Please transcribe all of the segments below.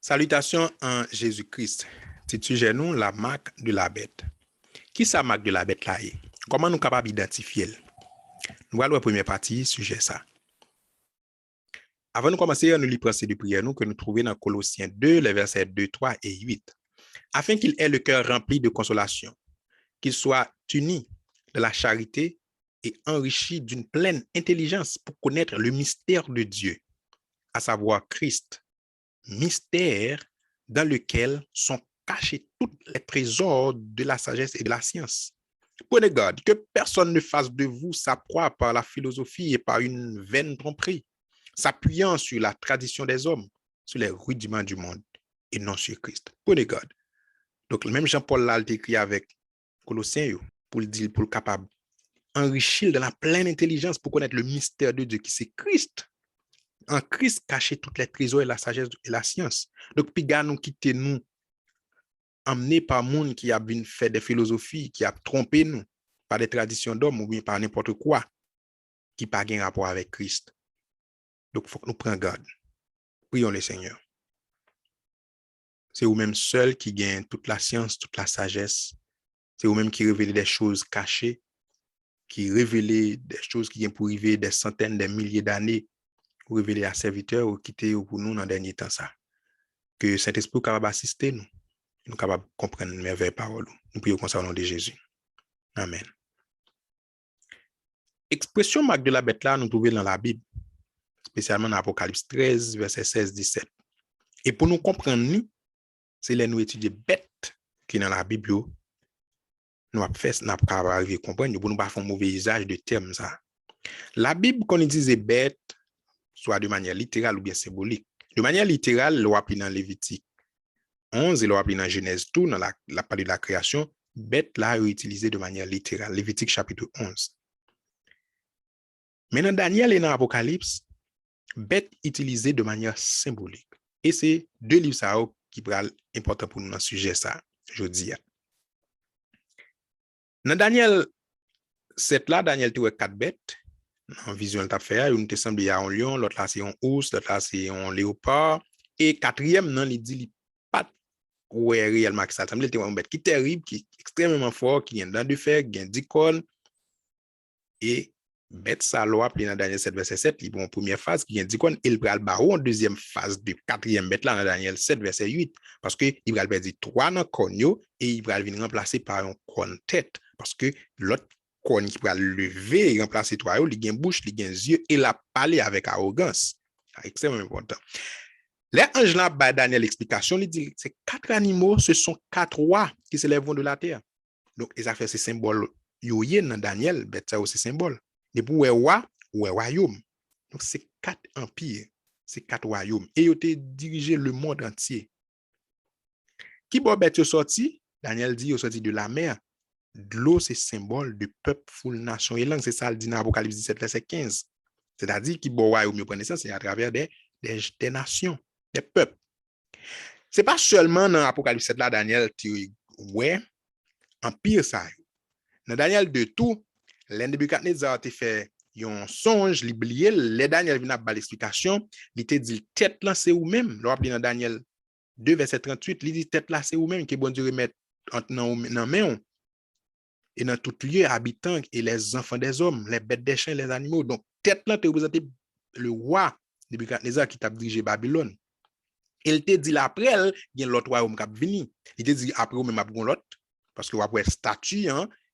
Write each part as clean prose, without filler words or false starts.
Salutations en Jésus-Christ. Titule nous la marque de la bête. Qui est sa marque de la bête là? Comment nous sommes capables d'identifier? Nous allons la première partie, sujet ça. Avant de commencer, nous lisons le de prière nous que nous trouvons dans Colossiens 2, les versets 2, 3 et 8. Afin qu'il ait le cœur rempli de consolation, qu'il soit uni de la charité et enrichi d'une pleine intelligence pour connaître le mystère de Dieu, à savoir Christ, mystère dans lequel sont cachés tous les trésors de la sagesse et de la science. Prenez garde que personne ne fasse de vous sa proie par la philosophie et par une vaine tromperie, s'appuyant sur la tradition des hommes, sur les rudiments du monde et non sur Christ. Prenez garde. Donc, même Jean-Paul l'a écrit avec Colossiens pour le dire, pour le capable, enrichir de la pleine intelligence pour connaître le mystère de Dieu qui c'est Christ. En Christ caché toutes les trésors et la sagesse et la science. Donc, puis gars nous quitter nous, emmenés par monde qui a bien fait des philosophies, qui a trompé nous par des traditions d'hommes ou bien par n'importe quoi qui n'a pas de rapport avec Christ. Donc, il faut que nous prenions garde. Prions le Seigneur. C'est vous-même seul qui gagne toute la science, toute la sagesse. C'est vous-même qui révélez des choses cachées, qui révélez des choses qui viennent pour arriver des centaines, des milliers d'années, pour révéler à serviteurs ou quitter pour nous dans le dernier temps ça. Que Saint-Esprit soit capable d'assister nous, nous capable de comprendre les merveilleuses paroles. Nous prions comme ça au nom de Jésus. Amen. Expression marque de la bête là, nous trouvons dans la Bible, spécialement dans Apocalypse 13, verset 16-17. Et pour nous comprendre, c'est là nous étudier bête qui est dans la Bible, nous avons fait, nous avons arrivé à comprendre, pour nous pas faire un mauvais usage de termes ça. La Bible, quand on disait bête, soit de manière littérale ou bien symbolique. De manière littérale, l'on appelle dans Lévitique 11 et l'on appelle dans Genèse tout, dans la partie de la création, bête là est utilisée de manière littérale. Lévitique chapitre 11. Mais dans Daniel et dans Apocalypse, bête utilisée de manière symbolique. Et c'est deux livres ça qui sont importants pour nous dans ce sujet ça, je dis. Dans Daniel 7 là, Daniel tu 4 bêtes. En vision de fait, une te semble il y a un lion, l'autre là c'est un ours, l'autre là c'est un léopard et quatrième non il dit pas ouais réellement que ça semble était une bête qui terrible, qui est extrêmement fort, qui vient dans du fer, qui a 10 cornes et bête ça loi appelé dans Daniel 7 verset 7, il en première phase qui vient 10 cornes, il pral barreau en deuxième phase de quatrième bête là dans Daniel 7 verset 8 parce que il pral perdre 3 dans corne et il pral venir remplacer par un corne tête parce que l'autre corne qui va lever et remplacer toi, il a une bouche, il a des yeux, et la parler avec arrogance. C'est extrêmement important. Les anges là, Daniel l'explication, il dit c'est 4 animaux, ce sont 4 rois qui se lèveront de la terre. Donc, ils ont fait ces symboles. Dans Daniel, ça aussi symbole. Et pour les rois, ou royaume. Donc, c'est 4 empires, c'est 4 royaumes. Et ils ont dirigé le monde entier. Qui bon bête sorti? Daniel dit, ils sorti de la mer. De l'eau, c'est symbole de peuple, foule, nation et langue. C'est ça le dit dans Apocalypse 17, verset 15. C'est-à-dire qu'il bon royaume prend naissance, c'est à travers des nations, des peuples. Ce n'est pas seulement dans Apocalypse 7 là, Daniel, ouais, empire ça. Dans Daniel 2, tout, Nebuchadnezzar a fait un songe, l'oublié, les Daniel vient à l'explication, il te dit tête là, c'est ou même. L'on dans Daniel 2, verset 38, il dit tête là, c'est ou même, que bon Dieu remet dans main. Et dans tout lieu, habitants et les enfants des hommes, les bêtes des champs, les animaux. Donc, tête là, te représente le roi Nebuchadnezzar qui t'a dirigé Babylone. Il te dit après, il y a l'autre royaume qui a venu. Il te dit après, même après l'autre, parce que après statue,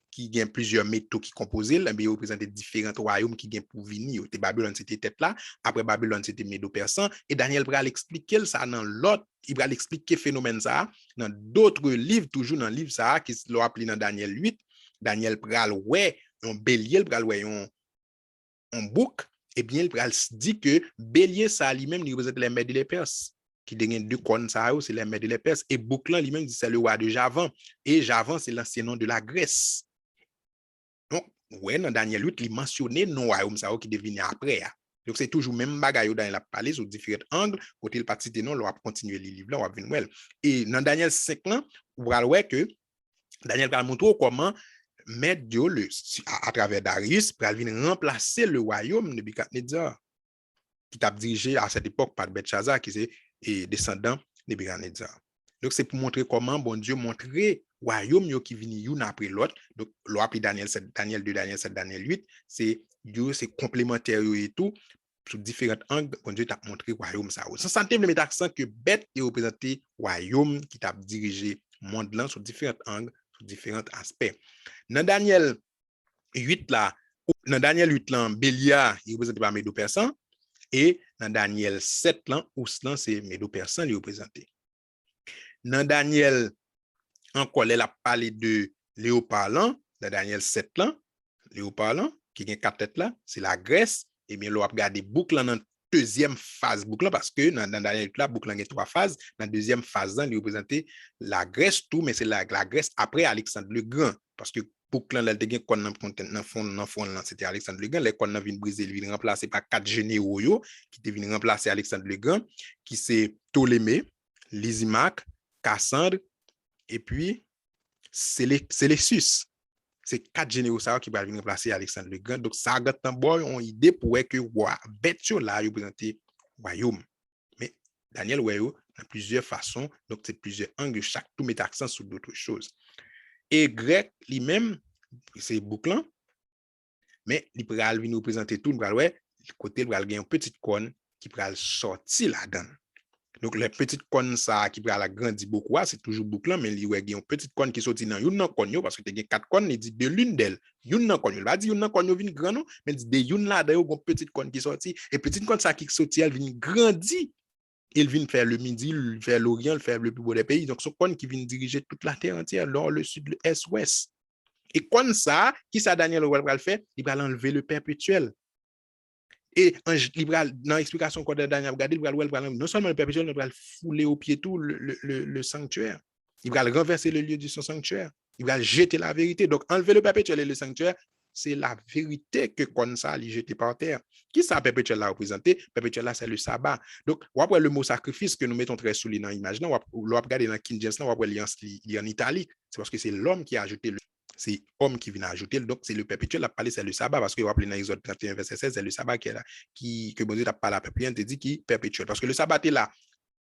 qui a plusieurs métaux qui composent, mais il représente différents royaumes qui viennent pour venir. Babylone, c'était tête là. Après Babylone, c'était Médo-Persan. Et Daniel va l'expliquer ça dans l'autre. Il va l'expliquer phénomène ça dans d'autres livres, toujours dans le livre ça, qui l'a appelé dans Daniel 8. Daniel pral ouais un bélier, pral ouais un bouc, et bien il pral dit que bélier ça lui-même il représente les Mèdes et les Perses qui dégainent deux cornes ça c'est les Mèdes et les Perses et bouc là lui-même dit c'est le roi de Javan et Javan c'est l'ancien nom de la Grèce. Donc ouais dans Daniel 8 il mentionné non royaume ça qui devient après. Donc c'est toujours même bagaille dans la parler sur différents angles côté le parti non on va continuer les livres là on va venir et dans Daniel 5 là on va voir que Daniel va montrer comment mettre Dieu à travers Darius pour venir remplacer le royaume de Nebuchadnezzar qui t'a dirigé à cette époque par Belshazzar qui est descendant Nebuchadnezzar. Donc, c'est pour montrer comment bon Dieu montrer royaume yo qui vini une après l'autre. Donc, l'on Daniel 7, Daniel 2, Daniel 7, Daniel 8, c'est complémentaire et tout. Sous différents angles, bon Dieu t'a montré royaume ça. Sans santé, le mettre accent que bête est représenté royaume qui t'a dirigé monde là sous différents angles, sous différents aspects. Dans Daniel 8 là, Béliard il représente par Médo-Persan et dans Daniel 7 là, Ouslan c'est Médo-Persan il représenté. Dans Daniel encore elle a parlé de léopard dans Daniel 7 là, léopard qui a quatre têtes là, c'est la Grèce. Et bien, l'on a regardé boucle dans la deuxième phase boucle parce que dans Daniel là, boucle a trois phases. Dans la deuxième phase, il représente la Grèce tout, mais c'est la Grèce après Alexandre le Grand. Parce que boucle là, c'était Alexandre le Grand. Les qu'on vient briser, il vient remplacer par quatre généraux qui viennent remplacer Alexandre le Grand, qui c'est Ptolémée, Lysimaque, Cassandre, et puis Séleucus. C'est quatre généraux qui vont venir remplacer Alexandre le Grand. Donc, ça a une idée pour que bête là représenter royaume. Mais Daniel Weyo a plusieurs façons, donc c'est plusieurs angles, chaque tout met accent sur d'autres choses. Et grec lui-même, c'est bouclant, mais il peut venir représenter tout, le côté il va gagner une petite cône qui peut sortir là-dedans. Donc, les petites cônes ça qui va grandir beaucoup, c'est toujours bouclant, mais il y a une petite cône qui sortit dans une cône parce que tu as quatre cônes, il dit de l'une d'elles. Une cône, il va dire une cône vient grand, mais il dit de une là, d'ailleurs, une petite cône qui sortit. Et petite cône ça qui sortit, elle vient grandir. Il vient faire le midi, il fait l'Orient, il fait le plus beau des pays. Donc, ce cône qui vient diriger toute la terre entière, nord, le sud, l'est, ouest. Et cône ça, qui ça Daniel va le faire? Il va enlever le perpétuel. Et dans l'explication qu'on a Daniel regardé, non seulement le perpétuel, il va fouler au pied tout le sanctuaire. Il va renverser le lieu de son sanctuaire. Il va jeter la vérité. Donc, enlever le perpétuel et le sanctuaire, c'est la vérité que comme ça, il jeté par terre. Qui ça perpétuel là représenté? Perpétuel là, c'est le sabbat. Donc, après le mot sacrifice que nous mettons très sous dans l'image, on va regarder dans King James, on va lire en italique. C'est parce que c'est l'homme qui a ajouté le. C'est l'homme qui vient ajouter, donc c'est le perpétuel, a parlé, c'est le sabbat, parce que vous rappelez dans Exode 31, verset 16, c'est le sabbat qui est là, que bon Dieu n'a pas la peuple, il te dit qui perpétuel, parce que le sabbat est là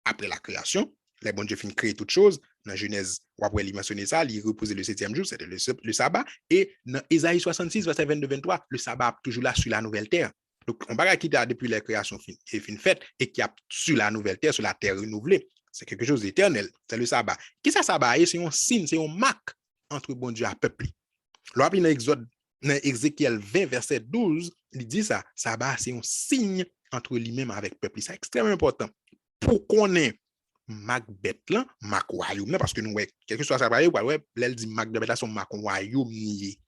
après la création, les bon Dieu finit créer toutes choses, dans Genèse, vous rappelez, il mentionné ça, il reposait le 7e jour, c'était le sabbat, et dans Ésaïe 66, verset 22-23, le sabbat toujours là sur la nouvelle terre. Donc, on va quitter depuis la création est fin faite, et qui a sur la nouvelle terre, sur la terre renouvelée. C'est quelque chose d'éternel, c'est le sabbat. Qui ça sabbat? C'est un signe, c'est un marque entre bon Dieu et peuple. Lorsqu'il y a Exode, dans Ézéchiel 20, verset 12, il dit ça, sabbat, c'est un signe entre lui-même avec peuple. C'est extrêmement important. Pour qu'on ait Macbeth là, Mac royaume là, parce que nous, quel que soit ça, elle dit Macbeth là, son Mac royaume nié.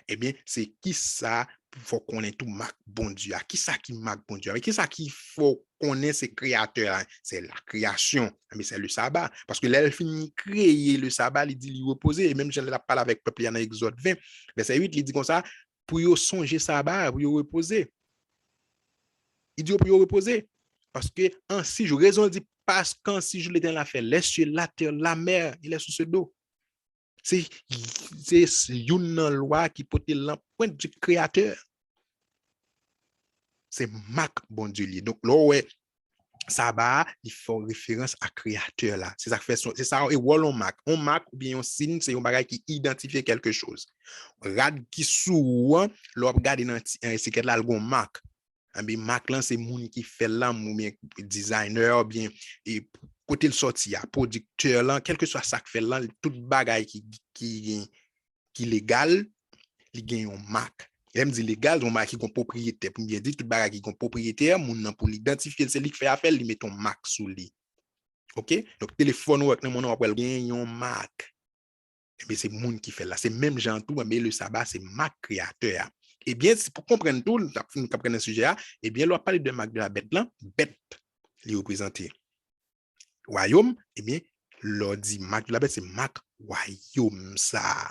Eh bien, c'est qui ça, faut qu'on ait tout Mac bon Dieu, qui ça qui Mac bon Dieu, qui ça qui faut qu'on ait ces créateurs, c'est la création, mais c'est le sabbat, parce que l'elle finit créer le sabbat, il dit lui reposer, et même je la parle avec peuple en Exode 20, verset 8, il dit comme ça, pour y songer sabbat, pour y reposer. Il dit pour y reposer, parce que en 6 jours, raison dit, parce qu'en 6 jours, l'Éternel a fait les cieux, la terre, la mer, il est sous ce dos. C'est une loi qui peut être l'empreinte du créateur. C'est Mac bon Dieu. Donc là, ouais, sabbat, il fait référence à créateur là. C'est ça que fait c'est ça et on marque. On marque ou bien on signe, c'est un bagage qui identifie quelque chose. Regarde qui sous, là regarde dans c'est là le marque. Mais marque là c'est moun qui fait là ou bien designer bien et côté le sorti producteur là, quel que soit ça que fait là, tout bagage qui légal, il gagne une marque. Il me dit légal, on marque qui est propriétaire. Pour me dire tout bagage qui est propriétaire, mon pour l'identifier, c'est lui qui fait affaire, il met ton marque sous lui. OK? Donc téléphone ou avec mon appel gagne une marque. Mais c'est moun qui fait là, c'est même gens tout, mais le sabbat c'est marque créateur. Eh bien, pour comprendre tout, pour comprendre le sujet, eh bien, on parle de marque de la bête là, bête, les représenter. Royaume, eh bien, l'on dit marque de la bête, c'est marque royaume ça.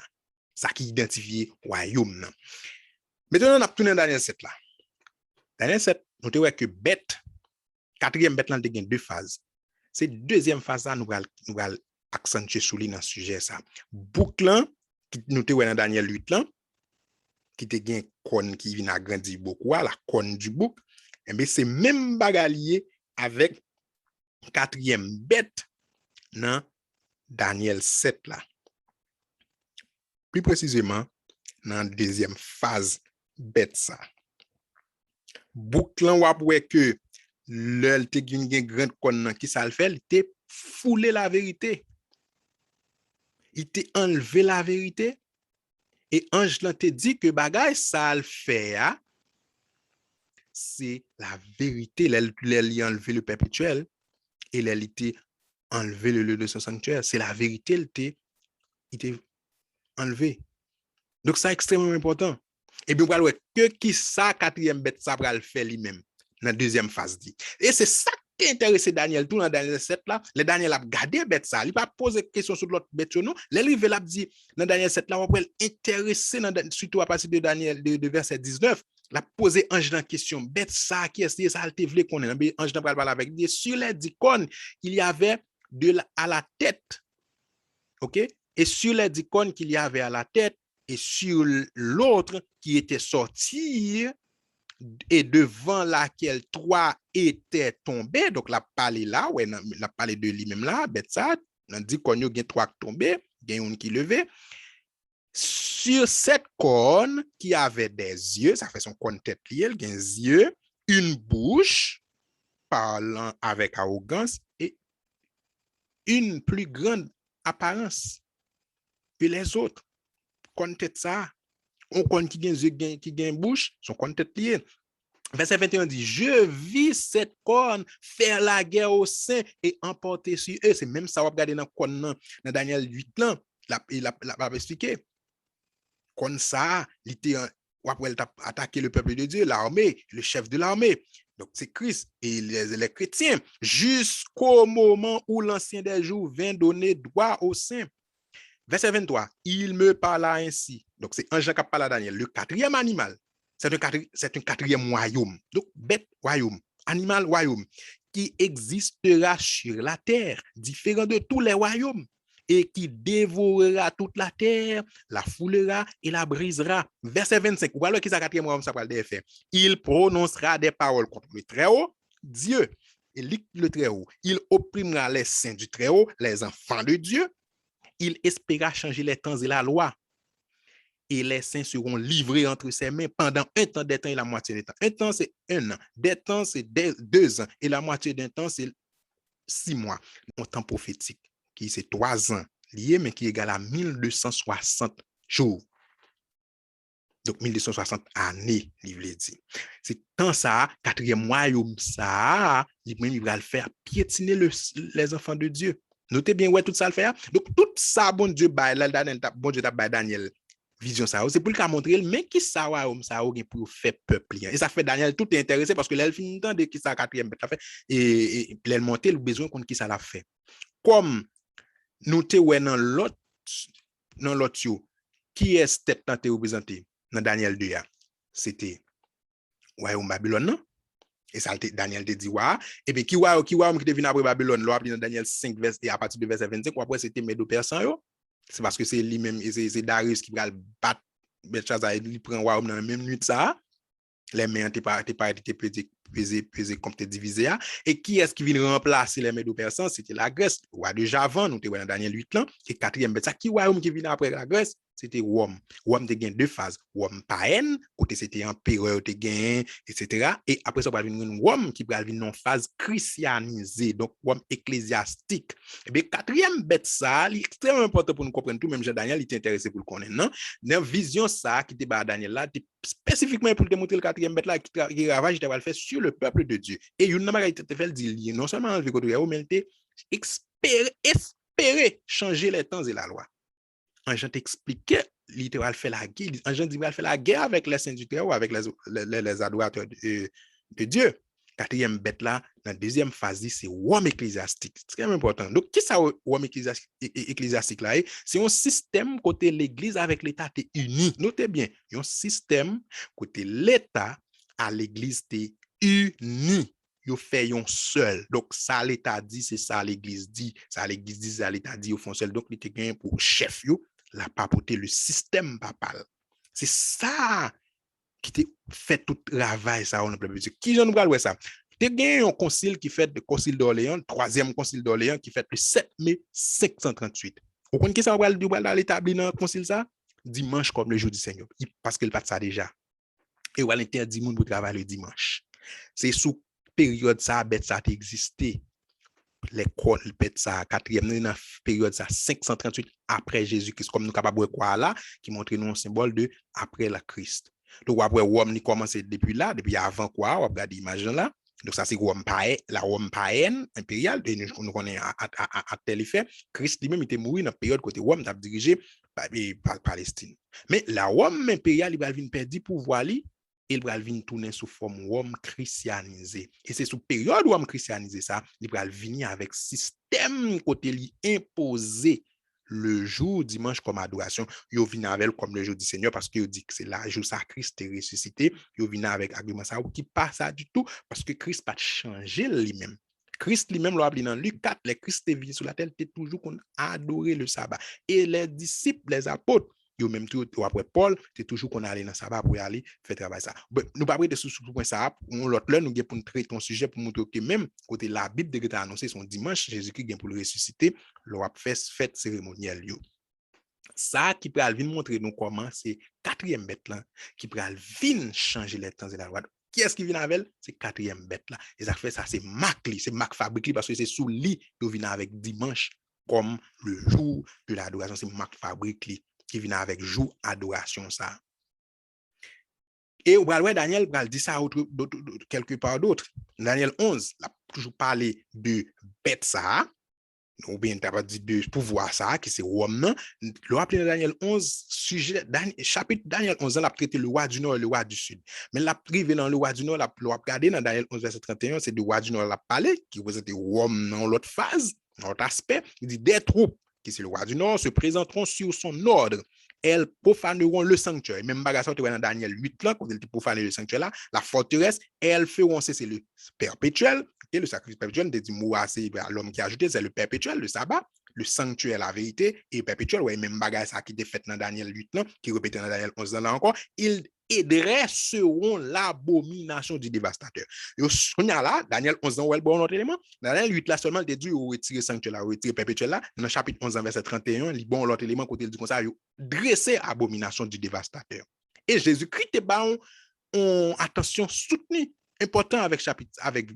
Ça qui identifie royaume. Maintenant, on a tourné dans Daniel 7 là. Daniel 7, nous avons que bête, quatrième bête là, il y a deux phases. C'est deuxième phase là, nous allons accentuer sur lui dans ce sujet ça. Boucle qui nous avons dans Daniel 8 là, qui te gagne cône qui vient agrandir beaucoup, la cône du bouc, et bien c'est même bagalier avec quatrième bête dans Daniel 7 là. Plus précisément, dans la deuxième phase bête ça. Bouclan wap wè que l'el te gen grand kon nan qui ça le fait, il te foulé la vérité. Il te enlevé la vérité et ange lan te dit que bagay ça le fait c'est la vérité, l'el enlevé le perpétuel et l'el te enlevé le lieu de son sanctuaire, c'est la vérité il te enlevé. Donc ça extrêmement important. Et bien, voilà que qui ça quatrième bête ça va le faire lui-même dans la deuxième phase dit. Et c'est ça qui intéresse Daniel tout dans Daniel 7 là, le Daniel a gardé bête ça, il pas poser question sur l'autre bête non, il a dit dans Daniel 7 là on peut intéresser surtout à partir de Daniel de verset 19, la poser ange dans question bête ça qui est ça te vle connaît, ange dans parler avec lui sur les icônes, il y avait à la tête. OK? Et sur les icônes qu'il y avait à la tête et sur l'autre qui était sorti et devant laquelle trois étaient tombés. Donc, la parlé là, ouais, la parlé de lui-même là, bête ça, on dit qu'on y a trois qui tombés, il y a une qui levait. Sur cette corne qui avait des yeux, ça fait son corne tête liée, il y a des yeux, une bouche parlant avec arrogance et une plus grande apparence que les autres. Corne tête ça, on connaît qui gagne yeux, qui gagne bouche, son corne tête liée. Verset 21 dit, je vis cette corne faire la guerre aux saints et emporter sur eux. C'est même ça, on va regarder dans corne dans Daniel 8 là, il a expliqué. Corne ça, il était après attaquer le peuple de Dieu, l'armée, le chef de l'armée. Donc c'est Christ et les chrétiens jusqu'au moment où l'ancien des jours vint donner droit aux saints. Verset 23, il me parla ainsi. Donc c'est ange qui parle à Daniel, le quatrième animal. C'est un quatrième royaume. Donc, bête royaume, animal royaume, qui existera sur la terre, différent de tous les royaumes, et qui dévorera toute la terre, la foulera et la brisera. Verset 25, voilà qui est le quatrième royaume, ça parle des faits. Il prononcera des paroles contre le Très-Haut, Dieu, et le Très-Haut. Il opprimera les saints du Très-Haut, les enfants de Dieu. Il espéra changer les temps et la loi. Et les saints seront livrés entre ses mains pendant un temps, des temps et la moitié des temps. Un temps, c'est 1 an. Des temps, c'est 2 ans. Et la moitié d'un temps, c'est 6 mois. Un temps prophétique, qui c'est 3 ans lié, mais qui est égal à 1260 jours. Donc, 1260 années, il veut dire. C'est tant ça, quatrième royaume, ça, il va le faire piétiner les enfants de Dieu. Notez bien, ouais, tout ça le faire. Donc, tout ça, bon Dieu, bon Dieu, Daniel, vision ça, c'est pour le montrer, mais qui ça va pour faire peuple. Et ça fait Daniel tout est intéressé parce que là, il finit de qui ça quatrième bête fait et il monter le besoin contre qui ça l'a fait. Comme nous te ouais dans l'autre qui est step tant représenté dans Daniel 2, c'était royaume Babylone non? Et ça Daniel te dit ouais et bien qui te vient après Babylone là dans Daniel 5 verset et à partir de verset 25 après c'était Médo-Persan yo. C'est parce que c'est lui-même c'est Darius qui va battre Belshazzar, il prend royaume dans la même nuit ça. Les mains n'étaient pas pesées comme tu divisé. Et qui est-ce qui vient remplacer les Médo-Persans? C'était la Grèce. Le roi de Javan, nous avons dans Daniel 8 là. Et quatrième, ça qui royaume qui vient après la Grèce? C'était Rome. Rome a gagné 2 phases. Rome païenne, côté c'était empereur te gagné, etc. Et après ça, va venir Rome qui va venir en phase christianisée, donc Rome ecclésiastique. Et bien, quatrième bête ça, c'est extrêmement important pour nous comprendre tout, même Jean Daniel, il est intéressé pour le connaître, non? Dans la vision ça, qui était par Daniel là, spécifiquement pour te montrer le quatrième bête là, qui ravage, il va le faire sur le peuple de Dieu. Et il n'a pas fait dit, non seulement enlever côté mais il espérer changer les temps et la loi. Ange t'expliquait, il va faire la guerre. Ange dit, il va faire la guerre avec les saints du Très-Haut, avec les adorateurs de Dieu. Quatrième bête là, dans la deuxième phase, c'est Rome ecclésiastique. C'est très important. Donc, qui ça Rome ecclésiastique là? C'est un système côté l'église avec l'État est uni. Notez bien, il y a un système côté l'État à l'église est uni. Ils fait un seul. Donc, ça l'État dit, c'est ça l'église dit. Ça l'église dit, ça l'État dit, ils font seul. Donc, il était gain pour chef, la papauté, le système papal. C'est ça qui te fait tout travail, ça, on a plus. Qui j'en nous parle ça? te gen un concile qui fait le concile d'Orléans, le troisième concile d'Orléans qui fait le 7 mai 538. Vous connaissez qui ça va l'établir dans le concile ça? Dimanche comme le jour du Seigneur. Parce qu'il pas ça déjà. Et on interdit moun pour travailler le dimanche. C'est sous période ça, bête ça existé. L'école bête ça, quatrième dans période ça, 538 après Jésus-Christ, comme nous capables de croire là, qui montre nous un symbole de après la Christ. Donc après Rome, il commence depuis là, depuis avant quoi, on regarde l'image là. Donc ça c'est Rome païenne, la Rome païenne impériale, et nous connaissons à tel effet. Christ lui-même était mort dans la période côté Rome t'a dirigé par Palestine. Mais la Rome impériale, il va venir perdre pouvoir li, il va venir tourner sous forme Rome christianisée. Et c'est sous période Rome christianisée ça, il va venir avec système côté li imposé le jour dimanche comme adoration. Yo vient avec comme le jour du Seigneur parce que yo dit que c'est là jour ça Christ est ressuscité. Yo vient avec argument ça qui pas ça du tout parce que Christ pas changé lui-même. Christ lui-même l'a appelé dans Luc 4, les Christ est venu sur la terre, était toujours qu'on adorait le sabbat. Et les disciples, les apôtres, yo même tout après Paul, c'est toujours qu'on allait dans le sabbat pour aller faire travail ça. Nous pas prêter sous point ça, l'autre là nous pour traiter un sujet pour montrer que même côté la Bible de annoncé son dimanche Jésus-Christ vient pour le ressusciter, l'a fait fête cérémonielle yo. Ça qui peut venir montrer nous comment c'est quatrième bête là qui peut venir changer les temps et la loi. Qui est-ce qui vient avec elle? C'est quatrième bête là. Et ça fait ça, c'est Marc li, c'est Marc fabrique parce que c'est sous lit qui vient avec dimanche comme le jour de l'adoration. C'est Marc fabrique li qui vient avec jour adoration ça. Et Daniel dit ça quelque part d'autre. Daniel 11, il a toujours parlé de bête ça. Ou bien tu as dit de pouvoir ça, qui c'est Rome. Le rappelé Daniel 11, sujet, chapitre Daniel 11, il a traité le roi du Nord et le roi du Sud. Mais la privé dans le roi du Nord, la regardé dans Daniel 11, verset 31, c'est le roi du Nord, la parlé, qui représente Rome dans l'autre phase, dans l'autre aspect. Il dit des troupes, qui c'est le roi du Nord, se présenteront sur son ordre. Elles profaneront le sanctuaire. Et même bagarre dans Daniel 8, là, quand elles profaner le sanctuaire là, la forteresse, elles feront cesser le perpétuel. Et le sacrifice perpétuel, dit Moua, c'est l'homme qui a ajouté, c'est le perpétuel, le sabbat, le sanctuaire, la vérité, et perpétuel, ouais, même bagage ça qui était fait dans Daniel 8, là, qui répétait dans Daniel 11 là encore, ils dresseront l'abomination du dévastateur. Et on a là, Daniel 11 ans, bon autre élément, Daniel 8 là seulement, il dit, retirer sanctuaire là, retirer perpétuel là, dans le chapitre 11 verset 31, il bon l'autre élément, côté dit comme ça, dresser l'abomination du dévastateur. Et Jésus-Christ est bon, attention soutenue. Important avec chapitre avec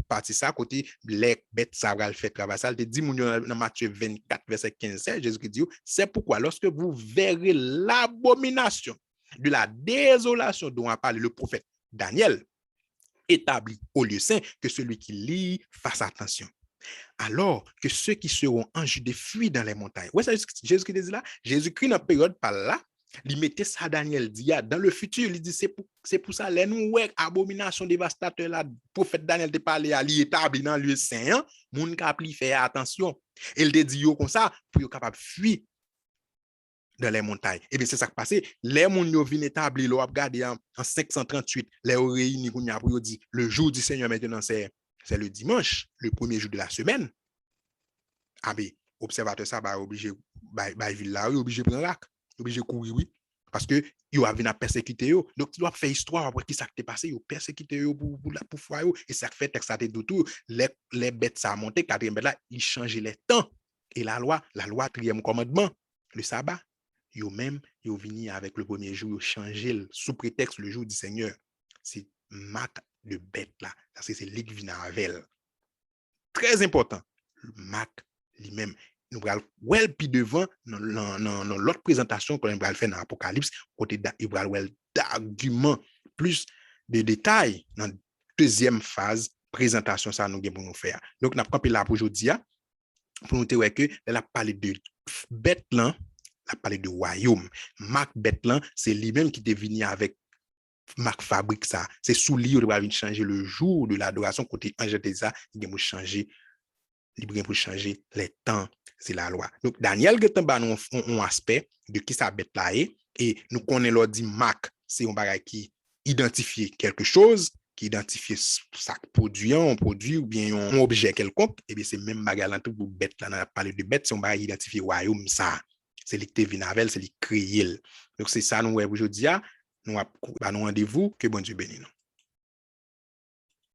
partie ça côté les bêtes ça va le faire travail ça te dit dans Matthieu 24 verset 15 Jésus dit c'est pourquoi lorsque vous verrez l'abomination de la désolation dont a parlé le prophète Daniel établi au lieu saint, que celui qui lit fasse attention. Alors que ceux qui seront en Judée fuient dans les montagnes. Ouais, ça Jésus-Christ dit là, Jésus-Christ dans période par là, il mettait ça Daniel dit dans le futur, il dit c'est pour ça les nous ouais abomination dévastateur là prophète Daniel te parlé à l'établi dans lieu saint, moun kapli faire attention. Il te dit yo comme ça pour yo capable fuir dans les montagnes. Et bien c'est ça qui passe, les moun yo vinn établi lo regarder en 538, les réunis pour dit le jour du Seigneur maintenant c'est le dimanche, le premier jour de la semaine. Ah ben observateur ça va obligé by ville là, obligé prendre rac. Obligé courir oui parce que yo a vinn persécuter yo donc tu dois faire histoire après qui ça qui t'est passé yo persécuter yo pour fois yo et ça fait texte ça tout les bêtes ça monter quatrième bête là il changeait les temps et la loi quatrième commandement le sabbat yo même yo vini avec le premier jour yo changer sous prétexte le jour du Seigneur c'est marque de bête là parce que c'est lui qui vient avec très important le marque lui-même. Nous allons voir puis devant dans l'autre présentation qu'on va faire dans l'Apocalypse, côté d'arguments plus de détails dans la deuxième phase présentation ça nous pour nous faire. Donc n'a pas là pour aujourd'hui pour nous dire que elle a parlé de bête là, elle a parlé de royaume. Marc bête là, c'est lui-même qui est venu avec Marc fabrique ça. C'est sous lui il va venir changer le jour de l'adoration côté ange de ça, il va changer libre pour changer les temps, c'est la loi. Donc, Daniel a un aspect de qui ça bête là et nous connaissons l'ordre Marc, c'est un bagage qui identifie quelque chose, qui identifie ça produit, un produit ou bien un objet quelconque, et bien c'est même bagage là pour bête là, on a parlé de bête, c'est un bagage identifié royaume ça. C'est lui qui vient avec, c'est lui créé. Donc, c'est ça nous aujourd'hui, nous avons rendez-vous, que bon Dieu bénisse nous.